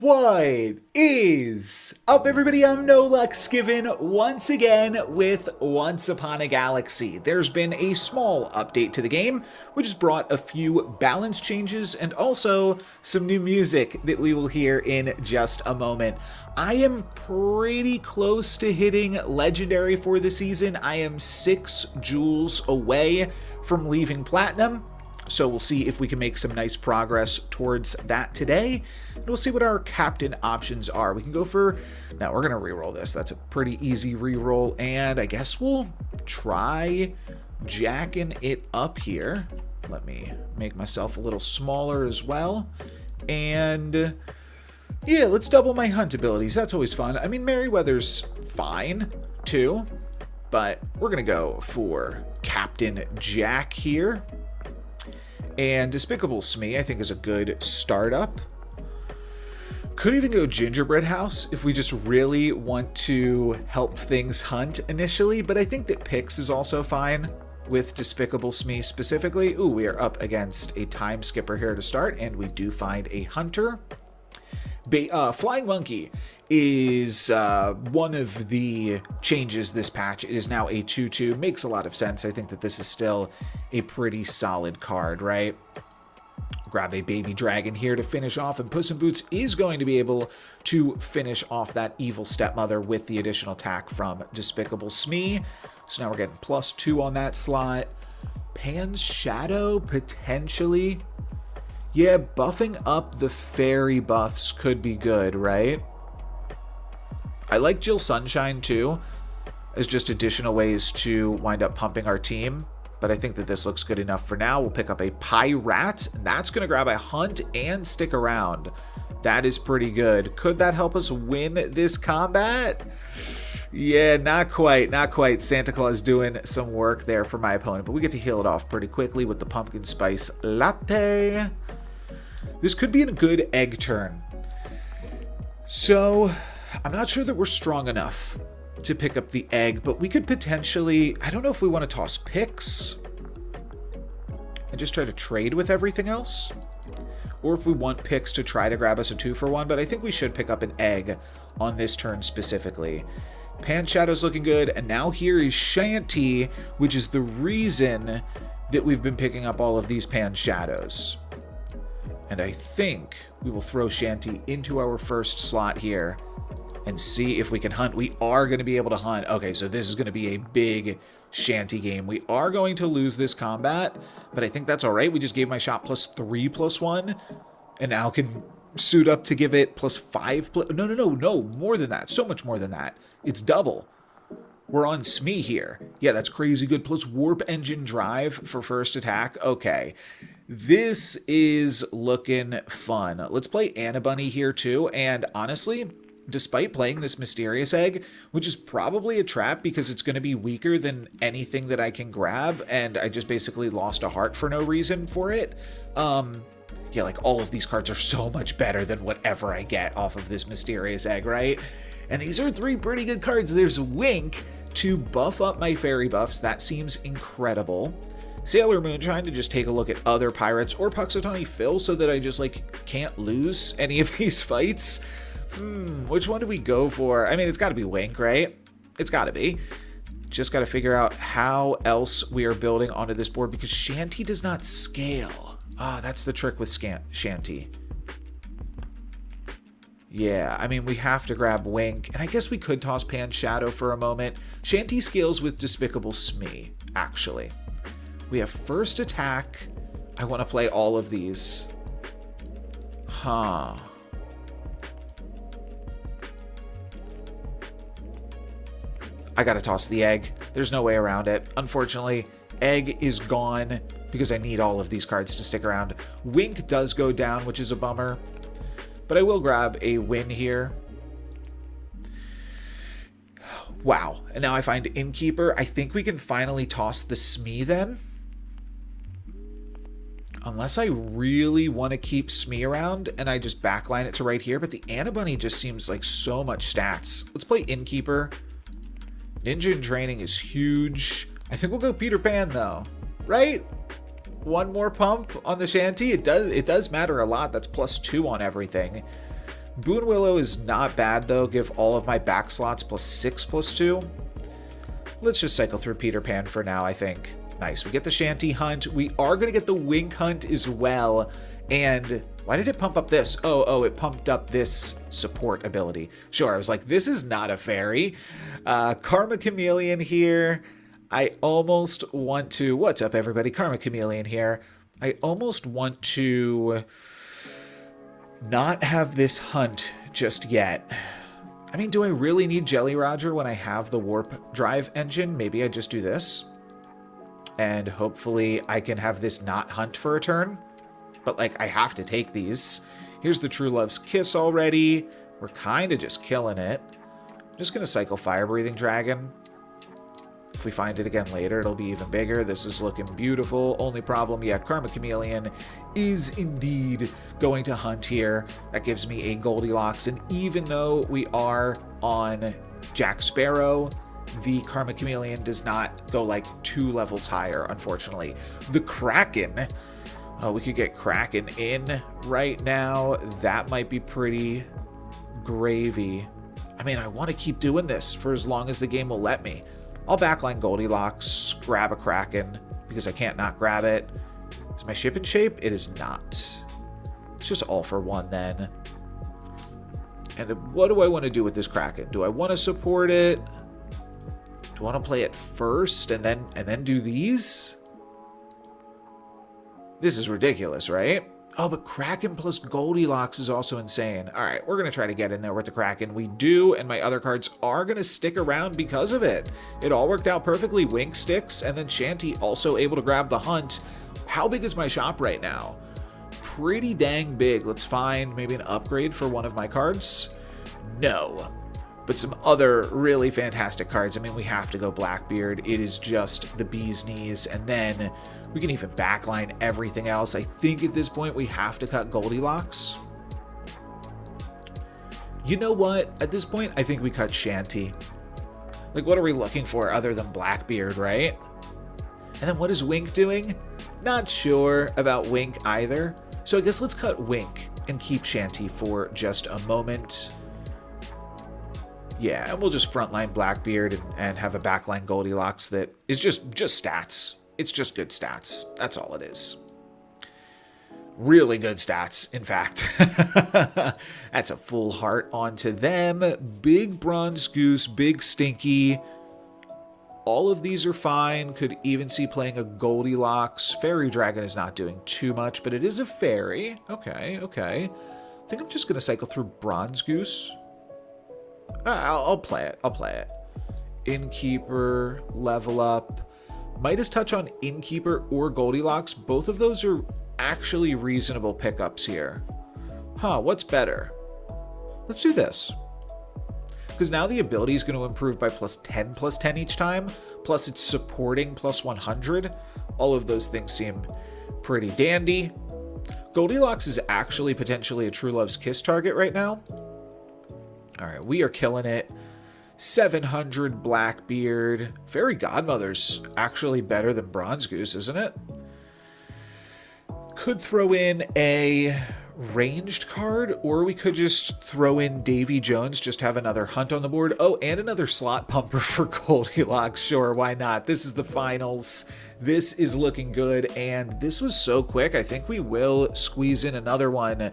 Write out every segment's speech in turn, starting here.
What is up, everybody? I'm NoLucksGiven once again with Once Upon a Galaxy. There's been a small update to the game, which has brought a few balance changes and also some new music that we will hear in just a moment. I am pretty close to hitting Legendary for the season. I am 6 jewels away from leaving Platinum. So we'll see if we can make some nice progress towards that today. And we'll see what our captain options are. We can go for... Now, we're going to reroll this. That's a pretty easy reroll. And I guess we'll try jacking it up here. Let me make myself a little smaller as well. And... yeah, let's double my hunt abilities. That's always fun. I mean, Merryweather's fine, too. But we're going to go for Captain Jack here. And Despicable Smee, I think, is a good startup. Could even go Gingerbread House if we just really want to help things hunt initially, but I think that Pix is also fine with Despicable Smee specifically. Ooh, we are up against a time skipper here to start, and we do find a hunter. Flying Monkey is one of the changes this patch. It is now a 2/2. Makes a lot of sense. I think that this is still a pretty solid card, right? Grab a Baby Dragon here to finish off, and Puss in Boots is going to be able to finish off that evil stepmother with the additional attack from Despicable Smee. So now we're getting +2 on that slot. Pan's Shadow, potentially. Yeah, buffing up the fairy buffs could be good, right? I like Jill Sunshine too, as just additional ways to wind up pumping our team. But I think that this looks good enough for now. We'll pick up a Pirate, and that's going to grab a hunt and stick around. That is pretty good. Could that help us win this combat? Yeah, not quite, not quite. Santa Claus doing some work there for my opponent, but we get to heal it off pretty quickly with the Pumpkin Spice Latte. This could be a good egg turn. So, I'm not sure that we're strong enough to pick up the egg, but we could potentially... I don't know if we want to toss Pix and just try to trade with everything else, or if we want Pix to try to grab us a 2-for-1, but I think we should pick up an egg on this turn specifically. Pan Shadow's looking good, and now here is Shanty, which is the reason that we've been picking up all of these Pan Shadows. And I think we will throw Shanty into our first slot here and see if we can hunt. We are going to be able to hunt. Okay, so this is going to be a big Shanty game. We are going to lose this combat, but I think that's all right. We just gave my shot +3/+1, and now can suit up to give it +5. No, more than that. So much more than that. It's double. We're on Smee here. Yeah, that's crazy good. Plus Warp Engine Drive for first attack. Okay. This is looking fun. Let's play Anna Bunny here too. And honestly, despite playing this Mysterious Egg, which is probably a trap because it's going to be weaker than anything that I can grab, and I just basically lost a heart for no reason for it. Yeah, like all of these cards are so much better than whatever I get off of this Mysterious Egg, right? And these are 3 pretty good cards. There's Wink to buff up my fairy buffs. That seems incredible. Sailor Moonshine to just take a look at other pirates, or Puxatawny Phil so that I just like can't lose any of these fights. Which one do we go for? I mean, it's got to be Wink, right? It's got to be. Just got to figure out how else we are building onto this board because Shanty does not scale. That's the trick with Shanty. Yeah, I mean, we have to grab Wink, and I guess we could toss Pan Shadow for a moment. Shanty scales with Despicable Smee, actually. We have first attack. I want to play all of these. I gotta toss the egg. There's no way around it. Unfortunately, egg is gone because I need all of these cards to stick around. Wink does go down, which is a bummer. But I will grab a win here. Wow. And now I find Innkeeper. I think we can finally toss the Smee then. Unless I really want to keep Smee around and I just backline it to right here. But the Anna Bunny just seems like so much stats. Let's play Innkeeper. Ninja in Training is huge. I think we'll go Peter Pan though. Right? One more pump on the Shanty. It does matter a lot. That's +2 on everything. Boon Willow is not bad, though. Give all of my back slots +6/+2. Let's just cycle through Peter Pan for now, I think. Nice. We get the Shanty Hunt. We are going to get the Wink Hunt as well. And why did it pump up this? Oh, it pumped up this support ability. Sure, I was like, this is not a fairy. Karma Chameleon here. I almost want to... What's up, everybody? Karma Chameleon here. I almost want to not have this hunt just yet. I mean, do I really need Jelly Roger when I have the Warp Drive engine? Maybe I just do this. And hopefully I can have this not hunt for a turn. But, like, I have to take these. Here's the True Love's Kiss already. We're kind of just killing it. I'm just going to cycle Fire Breathing Dragon. If we find it again later, it'll be even bigger. This is looking beautiful. Only problem, yeah, Karma Chameleon is indeed going to hunt here. That gives me a Goldilocks. And even though we are on Jack Sparrow, the Karma Chameleon does not go like 2 levels higher, unfortunately. The Kraken. Oh, we could get Kraken in right now. That might be pretty gravy. I mean, I want to keep doing this for as long as the game will let me. I'll backline Goldilocks, grab a Kraken, because I can't not grab it. Is my ship in shape? It is not. It's just all for one then. And what do I want to do with this Kraken? Do I want to support it? Do I want to play it first and then do these? This is ridiculous, right? Oh, but Kraken plus Goldilocks is also insane. All right, we're going to try to get in there with the Kraken. We do, and my other cards are going to stick around because of it. It all worked out perfectly. Wink sticks, and then Shanty also able to grab the hunt. How big is my shop right now? Pretty dang big. Let's find maybe an upgrade for one of my cards. No. But some other really fantastic cards. I mean, we have to go Blackbeard. It is just the bee's knees, and then we can even backline everything else. I think at this point we have to cut Goldilocks. You know what? At this point, I think we cut Shanty. Like, what are we looking for other than Blackbeard, right? And then what is Wink doing? Not sure about Wink either. So I guess let's cut Wink and keep Shanty for just a moment. Yeah, and we'll just frontline Blackbeard and have a backline Goldilocks that is just stats. It's just good stats. That's all it is. Really good stats, in fact. That's a full heart onto them. Big Bronze Goose, Big Stinky. All of these are fine. Could even see playing a Goldilocks. Fairy Dragon is not doing too much, but it is a fairy. Okay. I think I'm just going to cycle through Bronze Goose. I'll play it. Innkeeper, level up. Midas Touch on Innkeeper or Goldilocks. Both of those are actually reasonable pickups here. What's better? Let's do this. Because now the ability is going to improve by +10/+10 each time. Plus it's supporting +100. All of those things seem pretty dandy. Goldilocks is actually potentially a True Love's Kiss target right now. All right, we are killing it. 700 Blackbeard. Fairy Godmother's actually better than Bronze Goose, isn't it? Could throw in a ranged card, or we could just throw in Davy Jones, just have another hunt on the board. Oh, and another slot pumper for Goldilocks. Sure, why not? This is the finals. This is looking good, and this was so quick. I think we will squeeze in another one.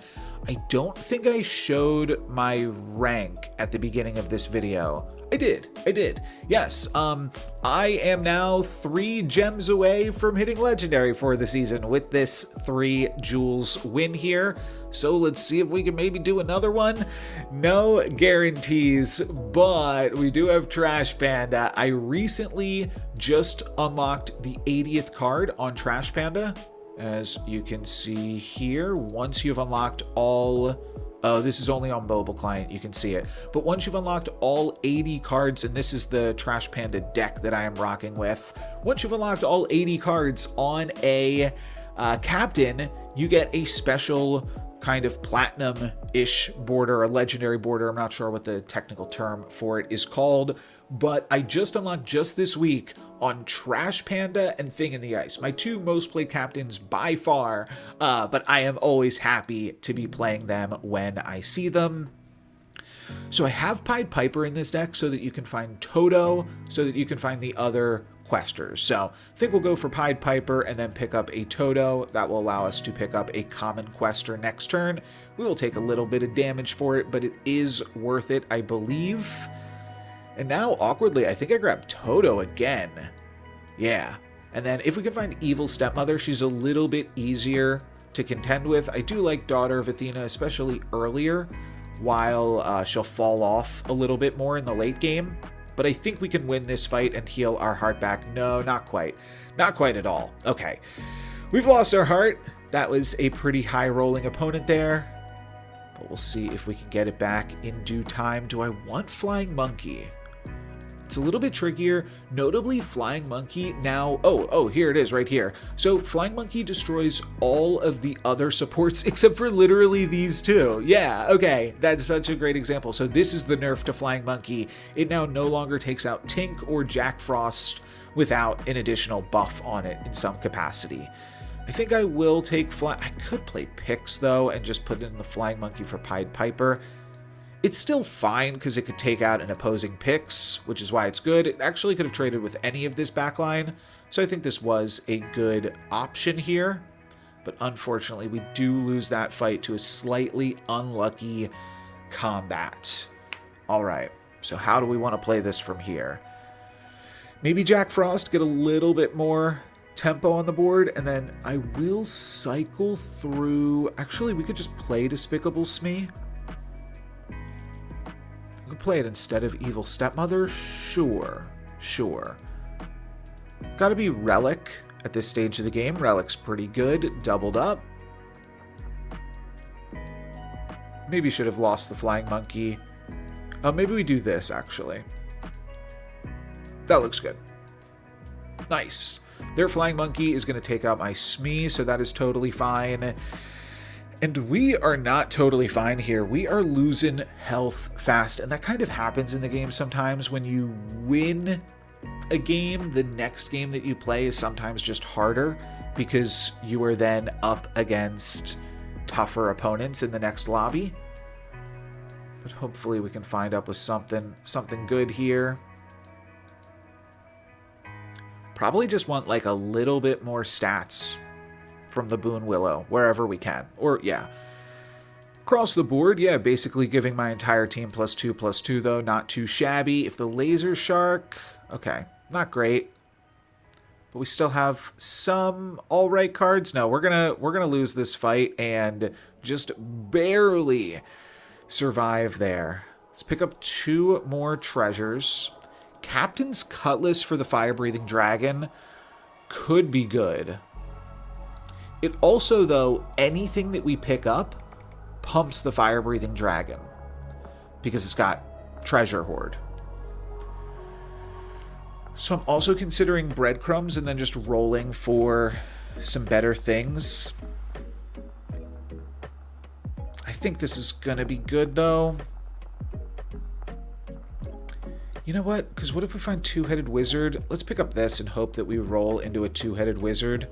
I don't think I showed my rank at the beginning of this video. I did. Yes, I am now 3 gems away from hitting Legendary for the season with this 3 jewels win here. So let's see if we can maybe do another one. No guarantees, but we do have Trash Panda. I recently just unlocked the 80th card on Trash Panda. As you can see here, once you've unlocked all... Oh, this is only on mobile client, you can see it. But once you've unlocked all 80 cards, and this is the Trash Panda deck that I am rocking with, once you've unlocked all 80 cards on a captain, you get a special kind of platinum-ish border, a legendary border. I'm not sure what the technical term for it is called, but I just unlocked just this week on Trash Panda and Thing in the Ice, my two most played captains by far, but I am always happy to be playing them when I see them. So I have Pied Piper in this deck so that you can find Toto, so that you can find the other questers. So I think we'll go for Pied Piper and then pick up a Toto. That will allow us to pick up a common quester next turn. We will take a little bit of damage for it, but it is worth it, I believe. And now, awkwardly, I think I grabbed Toto again. Yeah. And then if we can find Evil Stepmother, she's a little bit easier to contend with. I do like Daughter of Athena, especially earlier, while she'll fall off a little bit more in the late game. But I think we can win this fight and heal our heart back. No, not quite. Not quite at all. Okay. We've lost our heart. That was a pretty high-rolling opponent there. But we'll see if we can get it back in due time. Do I want Flying Monkey? It's a little bit trickier. Notably, Flying Monkey now... Oh, here it is right here. So Flying Monkey destroys all of the other supports except for literally these two. Yeah, okay. That's such a great example. So this is the nerf to Flying Monkey. It now no longer takes out Tink or Jack Frost without an additional buff on it in some capacity. I think I will take I could play Pix, though, and just put in the Flying Monkey for Pied Piper. It's still fine because it could take out an opposing Pix, which is why it's good. It actually could have traded with any of this backline, so I think this was a good option here. But unfortunately, we do lose that fight to a slightly unlucky combat. All right, so how do we want to play this from here? Maybe Jack Frost, get a little bit more tempo on the board, and then I will cycle through... Actually, we could just play Despicable Smee. We could play it instead of Evil Stepmother. Sure. Gotta be Relic at this stage of the game. Relic's pretty good. Doubled up. Maybe should have lost the Flying Monkey. Maybe we do this, actually. That looks good. Nice. Their Flying Monkey is going to take out my Smee, so that is totally fine. And we are not totally fine here. We are losing health fast, and that kind of happens in the game sometimes. When you win a game, the next game that you play is sometimes just harder because you are then up against tougher opponents in the next lobby. But hopefully we can find up with something good here. Probably just want like a little bit more stats from the Boon Willow, wherever we can. Or, yeah. Across the board, yeah, basically giving my entire team +2/+2, though. Not too shabby. If the Laser Shark... Okay, not great. But we still have some alright cards. No, we're gonna lose this fight and just barely survive there. Let's pick up 2 more treasures. Captain's Cutlass for the Fire-Breathing Dragon could be good. It also, though, anything that we pick up pumps the Fire-Breathing Dragon because it's got Treasure Hoard. So I'm also considering breadcrumbs and then just rolling for some better things. I think this is going to be good, though. You know what? Because what if we find Two-Headed Wizard? Let's pick up this and hope that we roll into a Two-Headed Wizard.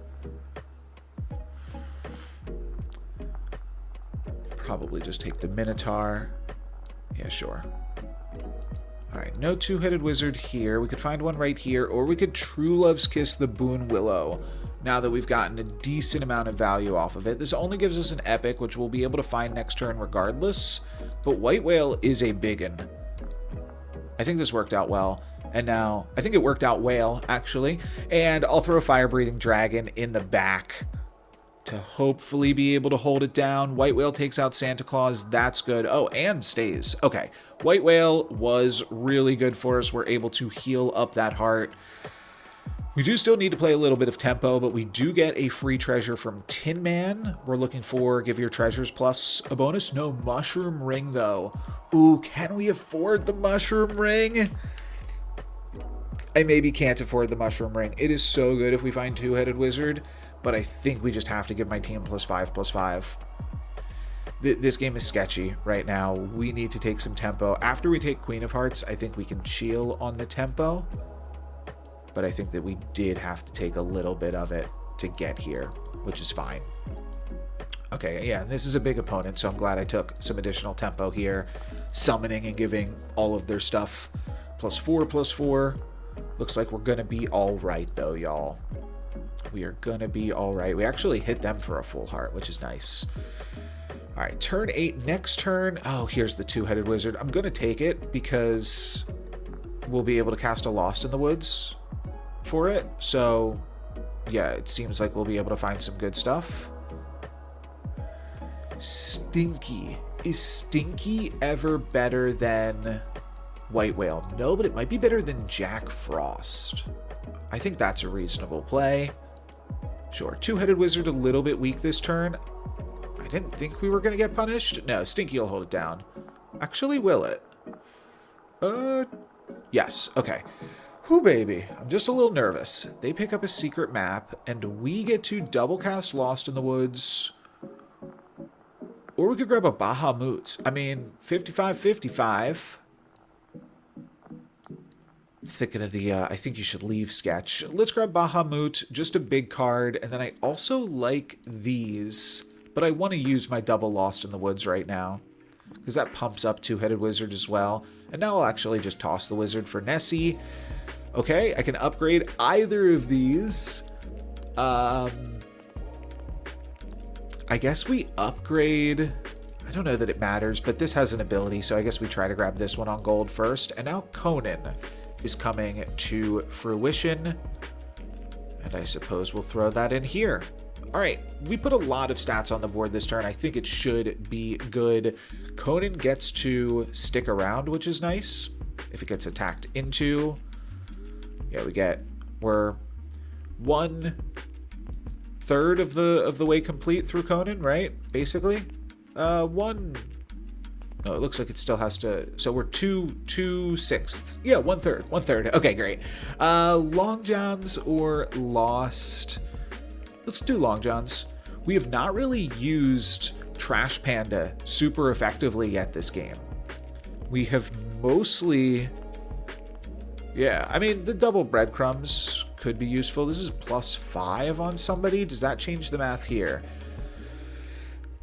Probably just take the Minotaur. Yeah, sure. Alright, no Two-Headed Wizard here. We could find one right here, or we could True Love's Kiss the Boon Willow, now that we've gotten a decent amount of value off of it. This only gives us an Epic, which we'll be able to find next turn regardless, but White Whale is a biggin. I think this worked out well. And now, I think it worked out whale, actually. And I'll throw a Fire-Breathing Dragon in the back to hopefully be able to hold it down. White Whale takes out Santa Claus. That's good. Oh, and stays. Okay. White Whale was really good for us. We're able to heal up that heart. We do still need to play a little bit of tempo, but we do get a free treasure from Tin Man. We're looking for Give Your Treasures plus a bonus. No Mushroom Ring, though. Ooh, can we afford the Mushroom Ring? I maybe can't afford the Mushroom Ring. It is so good if we find Two-Headed Wizard, but I think we just have to give my team +5/+5. This game is sketchy right now. We need to take some tempo. After we take Queen of Hearts, I think we can chill on the tempo. But I think that we did have to take a little bit of it to get here, which is fine. Okay, yeah, and this is a big opponent, so I'm glad I took some additional tempo here. Summoning and giving all of their stuff +4/+4. Looks like we're going to be all right, though, y'all. We are going to be all right. We actually hit them for a full heart, which is nice. All right, turn 8. Next turn. Oh, here's the two-headed wizard. I'm going to take it because we'll be able to cast a Lost in the Woods for it. So, yeah, it seems like we'll be able to find some good stuff. Stinky. Is Stinky ever better than White Whale? No, but it might be better than Jack Frost. I think that's a reasonable play. Sure. Two-headed wizard a little bit weak this turn. I didn't think we were going to get punished. No, Stinky will hold it down. Actually, will it? Yes. Okay. Whew, baby. I'm just a little nervous. They pick up a secret map, and we get to double cast Lost in the Woods. Or we could grab a Bahamut. I mean, 55-55. Thinking of the, I think you should leave sketch. Let's grab Bahamut, just a big card. And then I also like these, but I want to use my double Lost in the Woods right now, because that pumps up two-headed wizard as well. And now I'll actually just toss the wizard for Nessie. Okay, I can upgrade either of these. I guess we upgrade. I don't know that it matters, but this has an ability, so I guess we try to grab this one on gold first. And now Conan is coming to fruition. And I suppose we'll throw that in here. All right, we put a lot of stats on the board this turn. I think it should be good. Conan gets to stick around, which is nice. If it gets attacked into, yeah, we're 1/3 of the way complete through Conan, right? Basically, no, it looks like it still has to. So we're 2/6. Yeah, 1/3. Okay, great. Long Johns or Lost. Let's do Long Johns. We have not really used Trash Panda super effectively yet this game. We have mostly, yeah, I mean, the double breadcrumbs could be useful. This is +5 on somebody. Does that change the math here?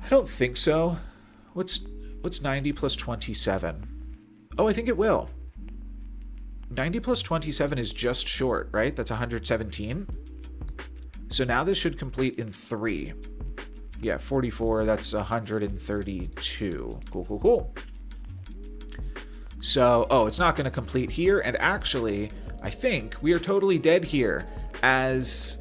I don't think so. What's 90 + 27? Oh, I think it will. 90 + 27 is just short, right? That's 117. So now this should complete in 3. Yeah, 44, that's 132. Cool. So, oh, it's not going to complete here. And actually, I think we are totally dead here, as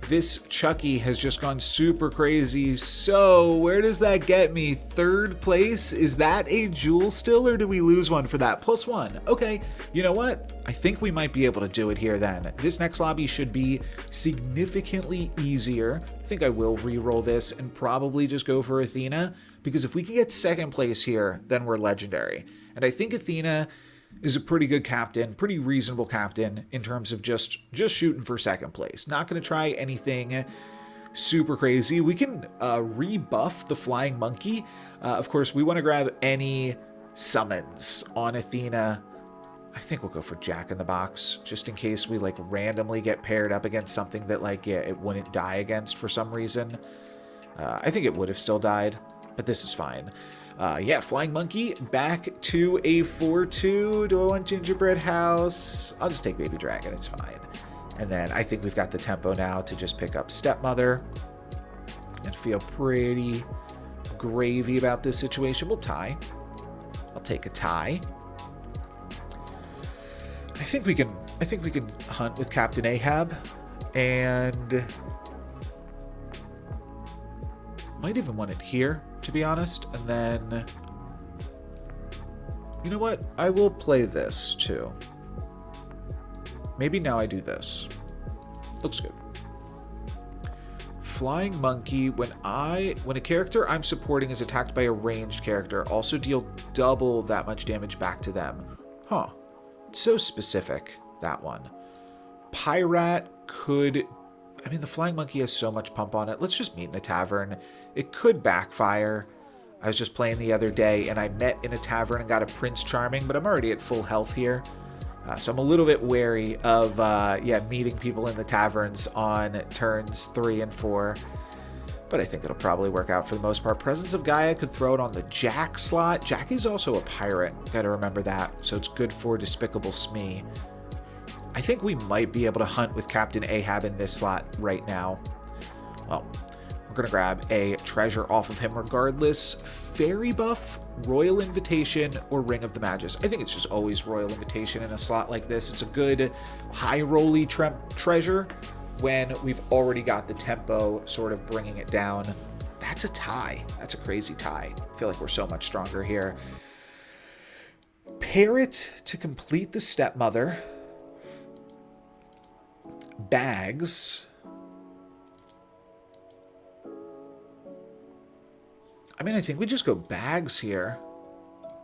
this Chucky has just gone super crazy. So where does that get me? 3rd place? Is that a jewel still, or do we lose one for that? +1. Okay, you know what? I think we might be able to do it here then. This next lobby should be significantly easier. I think I will re-roll this and probably just go for Athena, because if we can get 2nd place here, then we're legendary. And I think Athena is a pretty good captain, pretty reasonable captain in terms of just shooting for 2nd place. Not going to try anything super crazy. We can rebuff the flying monkey. Of course, we want to grab any summons on Athena. I think we'll go for Jack in the Box, just in case we like randomly get paired up against something that like, yeah, it wouldn't die against for some reason. I think it would have still died, but this is fine. Yeah, Flying Monkey, back to a 4/2. Do I want Gingerbread House? I'll just take Baby Dragon, it's fine. And then I think we've got the tempo now to just pick up Stepmother and feel pretty gravy about this situation. We'll tie. I'll take a tie. I think we can hunt with Captain Ahab, and might even want it here, to be honest. And then, you know what? I will play this too. Maybe now I do this. Looks good. Flying Monkey, when a character I'm supporting is attacked by a ranged character, also deal double that much damage back to them. Huh. So specific, that one. Pyrat could, I mean, the Flying Monkey has so much pump on it. Let's just meet in the tavern. It could backfire. I was just playing the other day, and I met in a tavern and got a Prince Charming, but I'm already at full health here. So I'm a little bit wary of, meeting people in the taverns on turns 3 and 4. But I think it'll probably work out for the most part. Presence of Gaia could throw it on the Jack slot. Jack is also a pirate. Gotta remember that. So it's good for Despicable Smee. I think we might be able to hunt with Captain Ahab in this slot right now. Well, we're going to grab a treasure off of him regardless. Fairy buff, Royal Invitation, or Ring of the Magus. I think it's just always Royal Invitation in a slot like this. It's a good high-rolly treasure when we've already got the tempo sort of bringing it down. That's a tie. That's a crazy tie. I feel like we're so much stronger here. Parrot to complete the Stepmother. Bags. I mean, I think we just go bags here.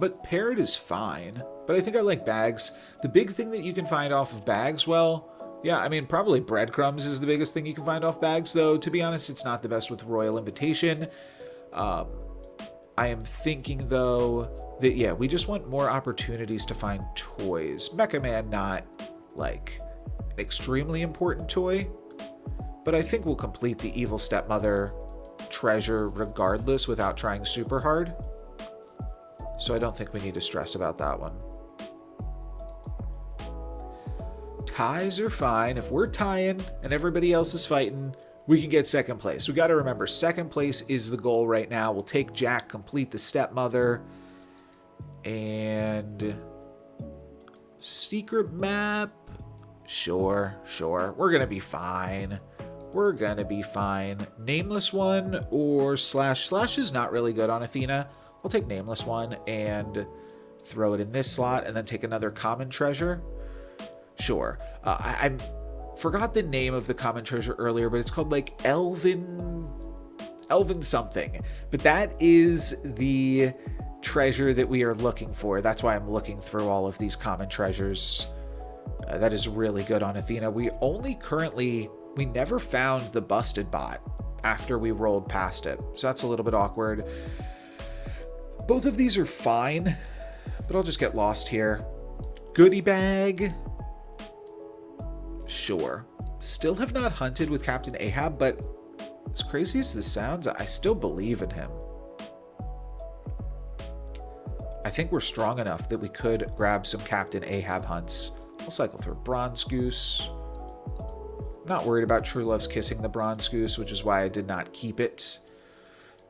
But parrot is fine. But I think I like bags. The big thing that you can find off of bags, well, yeah, I mean, probably breadcrumbs is the biggest thing you can find off bags, though. To be honest, it's not the best with Royal Invitation. I am thinking, though, that, yeah, we just want more opportunities to find toys. Mecha Man, not, like, an extremely important toy. But I think we'll complete the Evil Stepmother treasure regardless without trying super hard. So I don't think we need to stress about that one. Ties are fine. If we're tying and everybody else is fighting, we can get second place. We got to remember, second place is the goal right now. We'll take Jack, complete the Stepmother, and secret map. Sure. We're going to be fine. We're going to be fine. Nameless one or slash. Slash is not really good on Athena. I'll take nameless one and throw it in this slot and then take another common treasure. Sure. I forgot the name of the common treasure earlier, but it's called like Elven something. But that is the treasure that we are looking for. That's why I'm looking through all of these common treasures. That is really good on Athena. We never found the busted bot after we rolled past it. So that's a little bit awkward. Both of these are fine, but I'll just get lost here. Goodie bag. Sure. Still have not hunted with Captain Ahab, but as crazy as this sounds, I still believe in him. I think we're strong enough that we could grab some Captain Ahab hunts. I'll cycle through Bronze Goose. I'm not worried about True Love's kissing the Bronze Goose, which is why I did not keep it.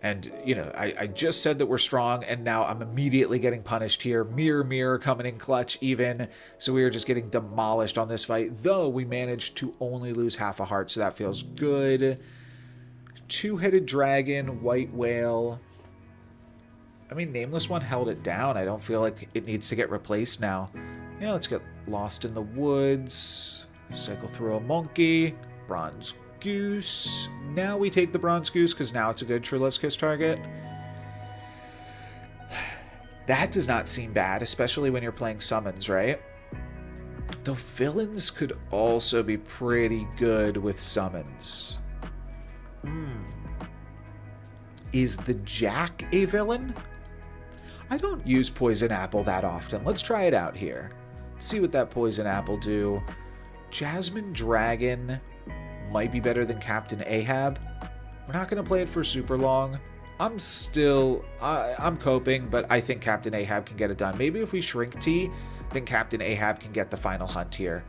And, you know, I just said that we're strong, and now I'm immediately getting punished here. Mirror coming in clutch even. So we are just getting demolished on this fight, though we managed to only lose half a heart, so that feels good. Two-headed dragon, white whale. I mean, nameless one held it down. I don't feel like it needs to get replaced now. Yeah, let's get lost in the woods. Cycle through a monkey. Bronze Goose. Now we take the Bronze Goose because now it's a good True Love's Kiss target. That does not seem bad, especially when you're playing summons, right? The villains could also be pretty good with summons. Is the Jack a villain? I don't use Poison Apple that often. Let's try it out here. See what that Poison Apple do. Jasmine Dragon might be better than Captain Ahab. We're not going to play it for super long. I'm coping, but I think Captain Ahab can get it done. Maybe if we shrink T, then Captain Ahab can get the final hunt here.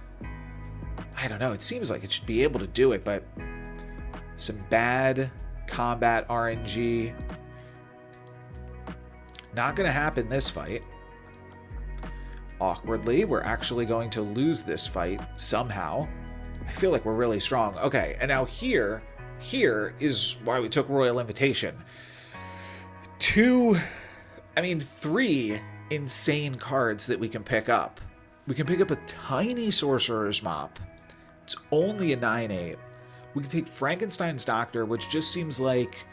I don't know. It seems like it should be able to do it, but some bad combat RNG. Not going to happen this fight. Awkwardly, we're actually going to lose this fight somehow. I feel like we're really strong. Okay, and now here is why we took Royal Invitation. 3 insane cards that we can pick up. We can pick up a tiny Sorcerer's Mop. It's only a 9/8. We can take Frankenstein's Doctor, which just seems like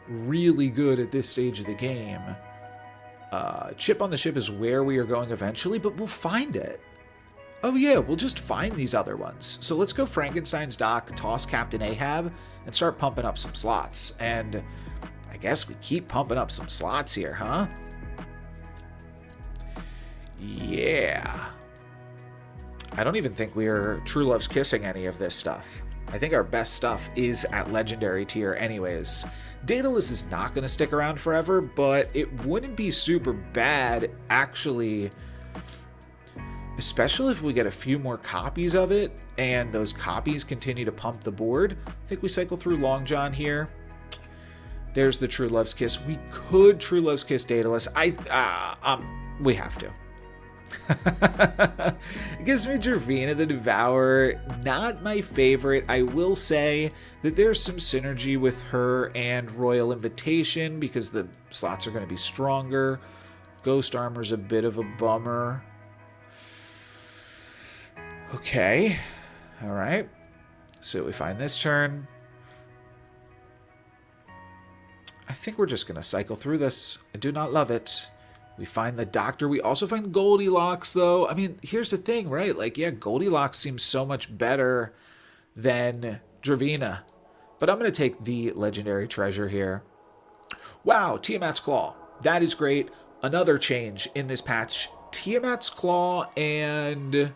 really good at this stage of the game. Chip on the Ship is where we are going eventually, but we'll find it. Oh yeah, we'll just find these other ones. So let's go Frankenstein's Doc, toss Captain Ahab, and start pumping up some slots. And I guess we keep pumping up some slots here, huh? Yeah. I don't even think we are True Love's Kissing any of this stuff. I think our best stuff is at Legendary tier anyways. Daedalus is not going to stick around forever, but it wouldn't be super bad, actually, especially if we get a few more copies of it, and those copies continue to pump the board. I think we cycle through Long John here. There's the True Love's Kiss. We could True Love's Kiss Daedalus. We have to. It gives me Dravina the Devourer. Not my favorite. I will say that there's some synergy with her and Royal Invitation because the slots are going to be stronger. Ghost Armor's a bit of a bummer. Okay. All right. So we find this turn. I think we're just going to cycle through this. I do not love it. We find the Doctor. We also find Goldilocks, though. I mean, here's the thing, right? Like, yeah, Goldilocks seems so much better than Dravina. But I'm going to take the Legendary Treasure here. Wow, Tiamat's Claw. That is great. Another change in this patch. Tiamat's Claw and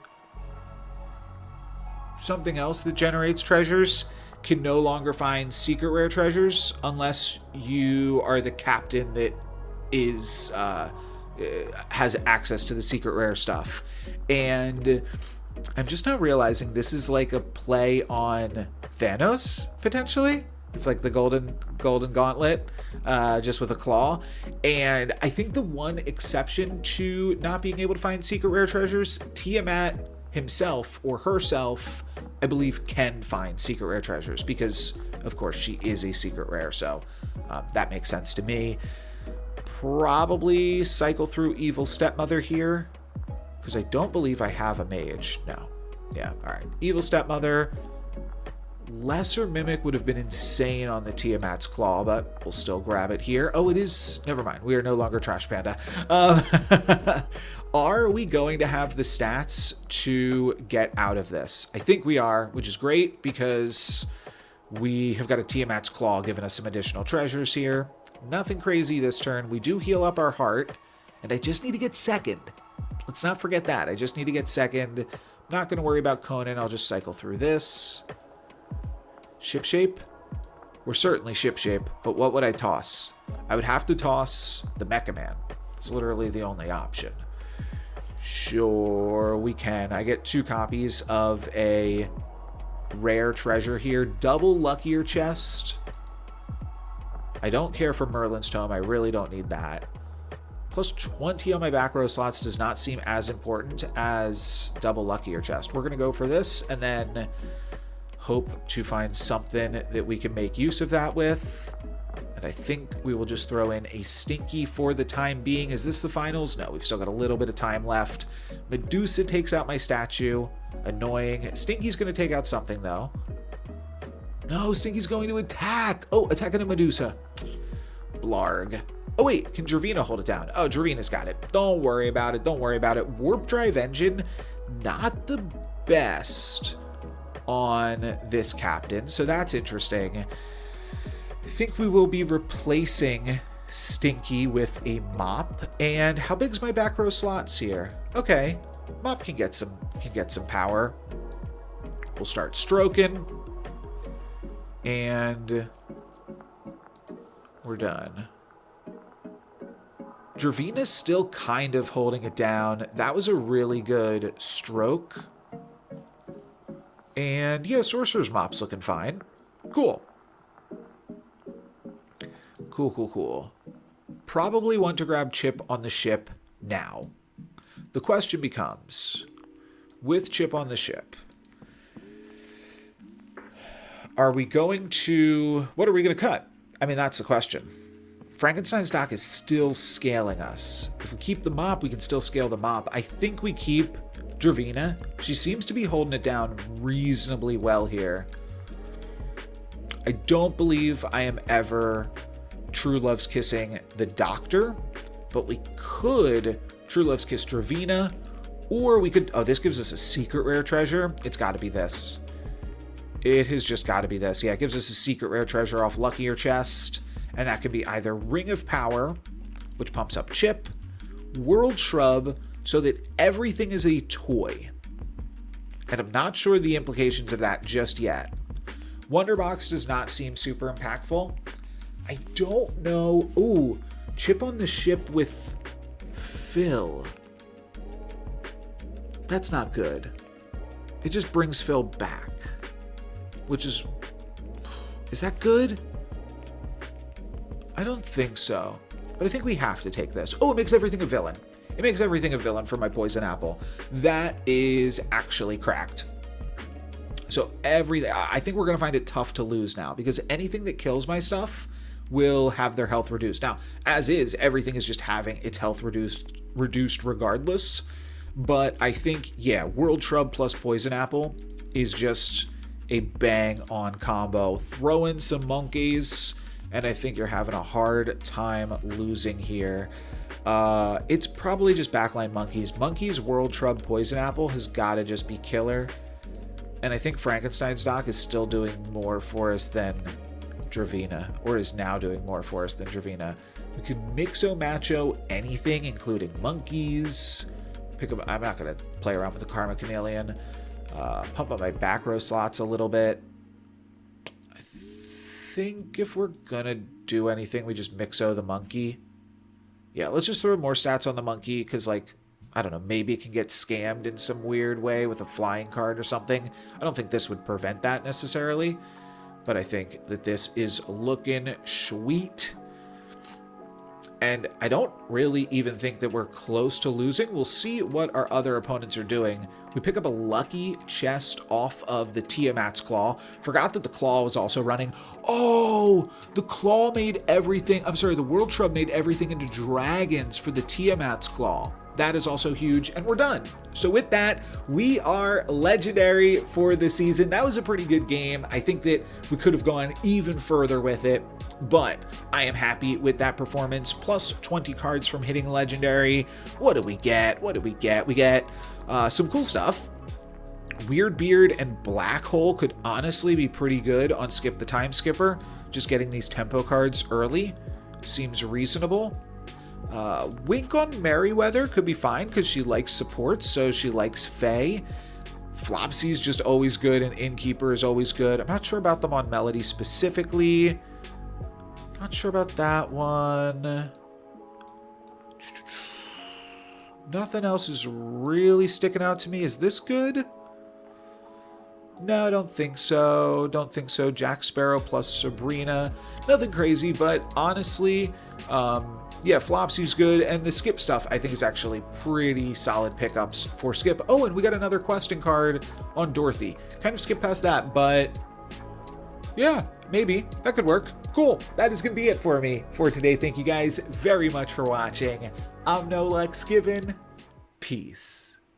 something else that generates treasures can no longer find secret rare treasures unless you are the captain that is has access to the secret rare stuff. And I'm just now realizing this is like a play on Thanos, potentially. It's like the golden gauntlet, just with a claw. And I think the one exception to not being able to find secret rare treasures, Tiamat himself or herself, I believe, can find secret rare treasures because, of course, she is a secret rare. So that makes sense to me. Probably cycle through Evil Stepmother here because I don't believe I have a mage. No. Yeah. All right. Evil Stepmother. Lesser Mimic would have been insane on the Tiamat's Claw, but we'll still grab it here. Oh, it is. Never mind. We are no longer Trash Panda. Are we going to have the stats to get out of this? I think we are, which is great because we have got a Tiamat's Claw giving us some additional treasures here. Nothing crazy this turn. We do heal up our heart, and I just need to get second. Let's not forget that. I just need to get second. Not going to worry about Conan. I'll just cycle through this. Shipshape? We're certainly Shipshape, but what would I toss? I would have to toss the Mecha Man. It's literally the only option. Sure, we can. I get 2 copies of a rare treasure here. Double Luckier Chest. I don't care for Merlin's Tome. I really don't need that. Plus 20 on my back row slots does not seem as important as double Luckier Chest. We're going to go for this and then hope to find something that we can make use of that with. And I think we will just throw in a Stinky for the time being. Is this the finals? No, we've still got a little bit of time left. Medusa takes out my statue. Annoying. Stinky's going to take out something, though. No, Stinky's going to attack. Oh, attacking a Medusa. Blarg. Oh, wait. Can Dravina hold it down? Oh, Dravina's got it. Don't worry about it. Don't worry about it. Warp Drive Engine, not the best on this captain, so that's interesting. I think we will be replacing Stinky with a Mop. And how big's my back row slots here? Okay, Mop can get some power. We'll start stroking, and we're done. Dravina's still kind of holding it down. That was a really good stroke. And yeah, Sorcerer's Mop's looking fine. Cool. Cool. Probably want to grab Chip on the ship now. The question becomes, with Chip on the ship, are we going to... What are we going to cut? I mean, that's the question. Frankenstein's dock is still scaling us. If we keep the Mop, we can still scale the Mop. I think we keep Dravina. She seems to be holding it down reasonably well here. I don't believe I am ever True Love's Kissing the Doctor, but we could True Love's Kiss Dravina, or we could... Oh, this gives us a secret rare treasure. It's got to be this. It has just got to be this. Yeah, it gives us a secret rare treasure off Luckier Chest, And that can be either Ring of Power, which pumps up chip, World Shrub, so that everything is a toy. And I'm not sure the implications of that just yet. Wonderbox does not seem super impactful. I don't know. Ooh, chip on the ship with Phil. That's not good. It just brings Phil back, which is that good? I don't think so, but I think we have to take this. Oh, it makes everything a villain. It makes everything a villain for my poison apple. That is actually cracked. So I think we're going to find it tough to lose now, because anything that kills my stuff will have their health reduced. Now, as is, everything is just having its health reduced regardless. But I think, yeah, World Shrub plus Poison Apple is just a bang-on combo. Throw in some monkeys, and I think you're having a hard time losing here. It's probably just backline monkeys. Monkeys, World Shrub, Poison Apple has got to just be killer. And I think Frankenstein's Dock is still doing more for us than Dravina, or is now doing more for us than Dravina. We could mixo-macho anything, including monkeys. Pick up. I'm not going to play around with the Karma Chameleon. Pump up my back row slots a little bit. I think if we're going to do anything, we just mixo the monkey. Yeah, let's just throw more stats on the monkey, because, like, I don't know, maybe it can get scammed in some weird way with a flying card or something. I don't think this would prevent that necessarily, but I think that this is looking sweet. And I don't really even think that we're close to losing. We'll see what our other opponents are doing. We pick up a lucky chest off of the Tiamat's Claw. Forgot that the Claw was also running. Oh, the Claw made everything. I'm sorry, the World Shrub made everything into dragons for the Tiamat's Claw. That is also huge, and we're done. So with that, we are legendary for the season. That was a pretty good game. I think that we could have gone even further with it, but I am happy with that performance. Plus 20 cards from hitting legendary. What do we get? What do we get? We get some cool stuff. Weird Beard and Black Hole could honestly be pretty good on Skip the Time Skipper. Just getting these tempo cards early seems reasonable. Wink on Merryweather could be fine because she likes support, so she likes Faye. Flopsy's just always good, and Innkeeper is always good. I'm not sure about them on Melody specifically. Not sure about that one. Nothing else is really sticking out to me. Is this good? No, I don't think so. Don't think so. Jack Sparrow plus Sabrina. Nothing crazy, but honestly, yeah, Flopsy's good, and the Skip stuff I think is actually pretty solid pickups for Skip. Oh, and we got another questing card on Dorothy. Kind of skipped past that, but yeah, maybe. That could work. Cool. That is going to be it for me for today. Thank you guys very much for watching. I'm NoLucksGiven. Peace.